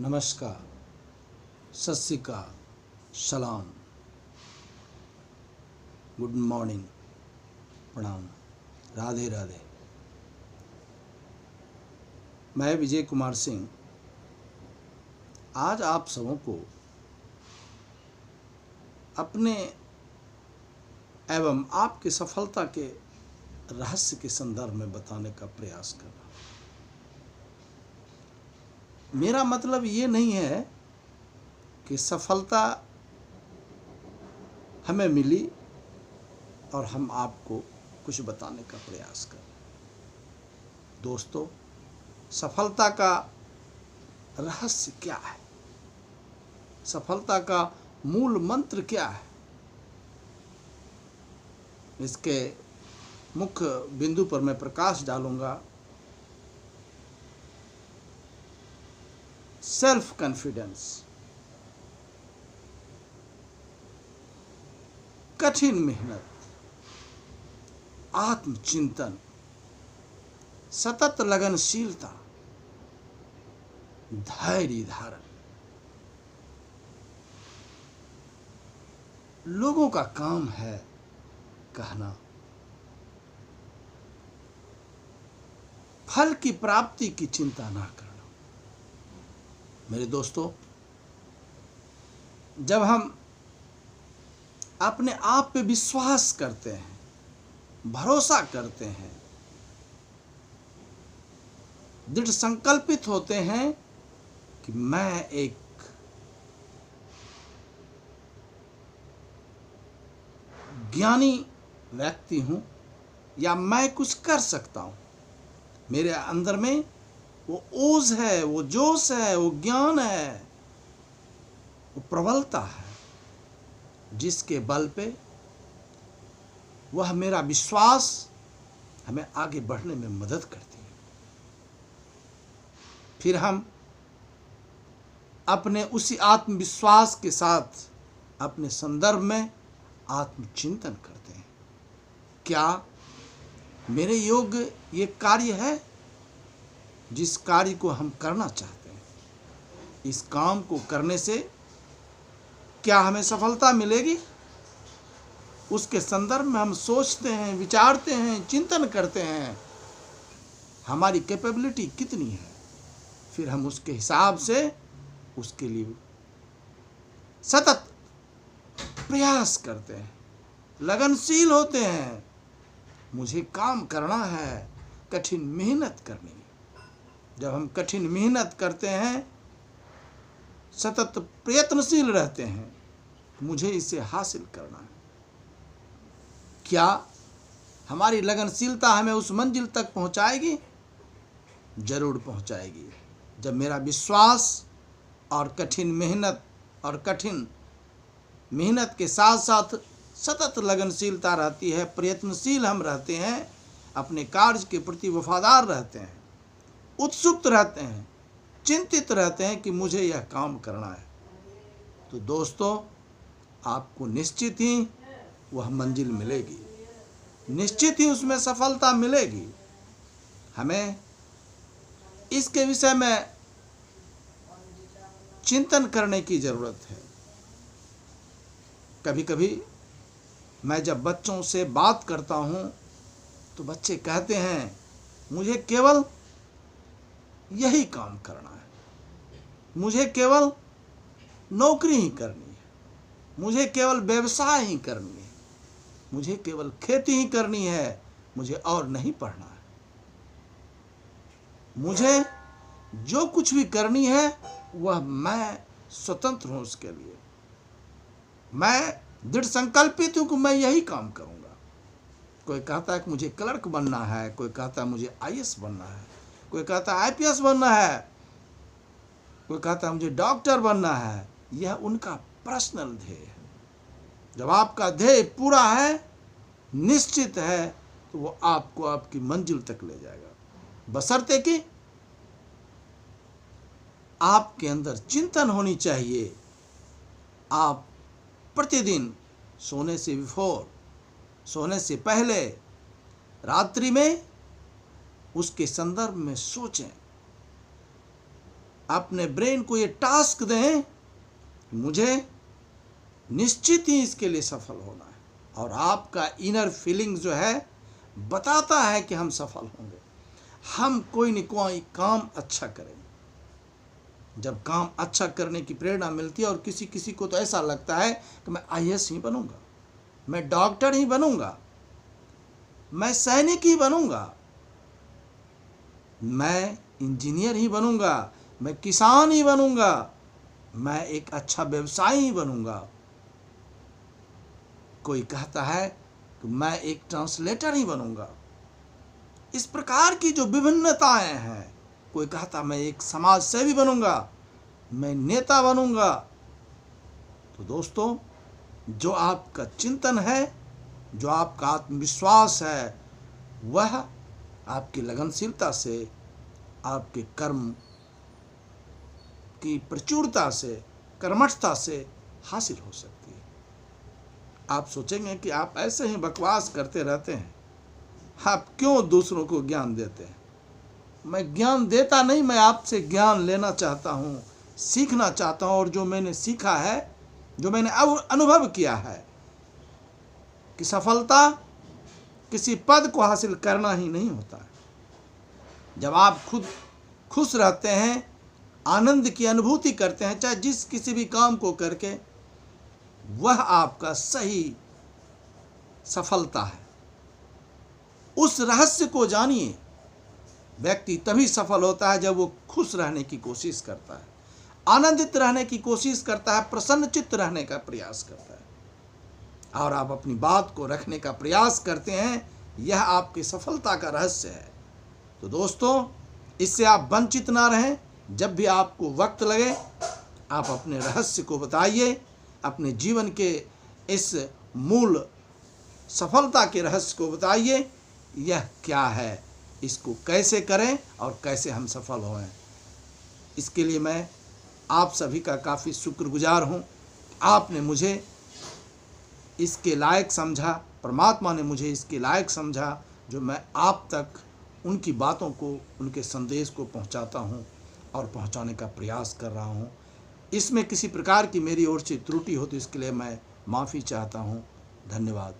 नमस्कार, सत श्री अकाल, सलाम, गुड मॉर्निंग, प्रणाम, राधे राधे। मैं विजय कुमार सिंह आज आप सबों को अपने एवं आपकी सफलता के रहस्य के संदर्भ में बताने का प्रयास कर रहा हूँ। मेरा मतलब ये नहीं है कि सफलता हमें मिली और हम आपको कुछ बताने का प्रयास करें। दोस्तों, सफलता का रहस्य क्या है? सफलता का मूल मंत्र क्या है? इसके मुख्य बिंदु पर मैं प्रकाश डालूंगा। सेल्फ कॉन्फिडेंस, कठिन मेहनत, आत्मचिंतन, सतत लगनशीलता, धैर्य धारण। लोगों का काम है कहना, फल की प्राप्ति की चिंता ना करना। मेरे दोस्तों, जब हम अपने आप पे विश्वास करते हैं, भरोसा करते हैं, दृढ़ संकल्पित होते हैं कि मैं एक ज्ञानी व्यक्ति हूं या मैं कुछ कर सकता हूं, मेरे अंदर में वो ओज है, वो जोश है, वो ज्ञान है, वो प्रबलता है, जिसके बल पे वह मेरा विश्वास हमें आगे बढ़ने में मदद करती है। फिर हम अपने उसी आत्मविश्वास के साथ अपने संदर्भ में आत्मचिंतन करते हैं। क्या मेरे योग्य ये कार्य है जिस कार्य को हम करना चाहते हैं? इस काम को करने से क्या हमें सफलता मिलेगी? उसके संदर्भ में हम सोचते हैं, विचारते हैं, चिंतन करते हैं, हमारी कैपेबिलिटी कितनी है। फिर हम उसके हिसाब से उसके लिए सतत प्रयास करते हैं, लगनशील होते हैं। मुझे काम करना है, कठिन मेहनत करनी है। जब हम कठिन मेहनत करते हैं, सतत प्रयत्नशील रहते हैं, मुझे इसे हासिल करना है। क्या हमारी लगनशीलता हमें उस मंजिल तक पहुंचाएगी? जरूर पहुंचाएगी। जब मेरा विश्वास और कठिन मेहनत के साथ साथ सतत लगनशीलता रहती है, प्रयत्नशील हम रहते हैं, अपने कार्य के प्रति वफादार रहते हैं, उत्सुक रहते हैं, चिंतित रहते हैं कि मुझे यह काम करना है, तो दोस्तों आपको निश्चित ही वह मंजिल मिलेगी, निश्चित ही उसमें सफलता मिलेगी। हमें इसके विषय में चिंतन करने की ज़रूरत है। कभी कभी मैं जब बच्चों से बात करता हूँ तो बच्चे कहते हैं मुझे केवल यही काम करना है, मुझे केवल नौकरी ही करनी है, मुझे केवल व्यवसाय ही करनी है, मुझे केवल खेती ही करनी है, मुझे और नहीं पढ़ना है। मुझे जो कुछ भी करनी है वह मैं स्वतंत्र हूँ, उसके लिए मैं दृढ़ संकल्पित हूँ कि मैं यही काम करूँगा। कोई कहता है कि मुझे क्लर्क बनना है, कोई कहता है मुझे आईएएस बनना है, कोई कहता है आईपीएस बनना है, कोई कहता है मुझे डॉक्टर बनना है। यह उनका पर्सनल ध्येय है। जब आपका ध्येय पूरा है, निश्चित है, तो वो आपको आपकी मंजिल तक ले जाएगा, बशर्ते कि आपके अंदर चिंतन होनी चाहिए। आप प्रतिदिन सोने से पहले रात्रि में उसके संदर्भ में सोचें, अपने ब्रेन को ये टास्क दें, मुझे निश्चित ही इसके लिए सफल होना है। और आपका इनर फीलिंग जो है बताता है कि हम सफल होंगे। हम कोई न कोई काम अच्छा करें। जब काम अच्छा करने की प्रेरणा मिलती है, और किसी किसी को तो ऐसा लगता है कि मैं आईएएस ही बनूंगा, मैं डॉक्टर ही बनूंगा, मैं सैनिक ही बनूंगा, मैं इंजीनियर ही बनूंगा, मैं किसान ही बनूंगा, मैं एक अच्छा व्यवसायी ही बनूंगा। कोई कहता है कि मैं एक ट्रांसलेटर ही बनूंगा। इस प्रकार की जो विभिन्नताएं हैं, कोई कहता मैं एक समाज सेवी बनूंगा, मैं नेता बनूंगा। तो दोस्तों, जो आपका चिंतन है, जो आपका आत्मविश्वास है, वह आपकी लगनशीलता से, आपके कर्म की प्रचुरता से, कर्मठता से हासिल हो सकती है। आप सोचेंगे कि आप ऐसे ही बकवास करते रहते हैं, आप क्यों दूसरों को ज्ञान देते हैं? मैं ज्ञान देता नहीं, मैं आपसे ज्ञान लेना चाहता हूँ, सीखना चाहता हूँ। और जो मैंने सीखा है, जो मैंने अनुभव किया है कि सफलता किसी पद को हासिल करना ही नहीं होता है। जब आप खुद खुश रहते हैं, आनंद की अनुभूति करते हैं, चाहे जिस किसी भी काम को करके, वह आपका सही सफलता है। उस रहस्य को जानिए। व्यक्ति तभी सफल होता है जब वो खुश रहने की कोशिश करता है, आनंदित रहने की कोशिश करता है, प्रसन्नचित्त रहने का प्रयास करता है, और आप अपनी बात को रखने का प्रयास करते हैं। यह आपकी सफलता का रहस्य है। तो दोस्तों, इससे आप वंचित ना रहें। जब भी आपको वक्त लगे, आप अपने रहस्य को बताइए, अपने जीवन के इस मूल सफलता के रहस्य को बताइए। यह क्या है, इसको कैसे करें और कैसे हम सफल हों। इसके लिए मैं आप सभी का काफ़ी शुक्रगुजार हूँ। आपने मुझे इसके लायक समझा, परमात्मा ने मुझे इसके लायक समझा, जो मैं आप तक उनकी बातों को, उनके संदेश को पहुँचाता हूँ और पहुँचाने का प्रयास कर रहा हूँ। इसमें किसी प्रकार की मेरी ओर से त्रुटि हो तो इसके लिए मैं माफ़ी चाहता हूँ। धन्यवाद।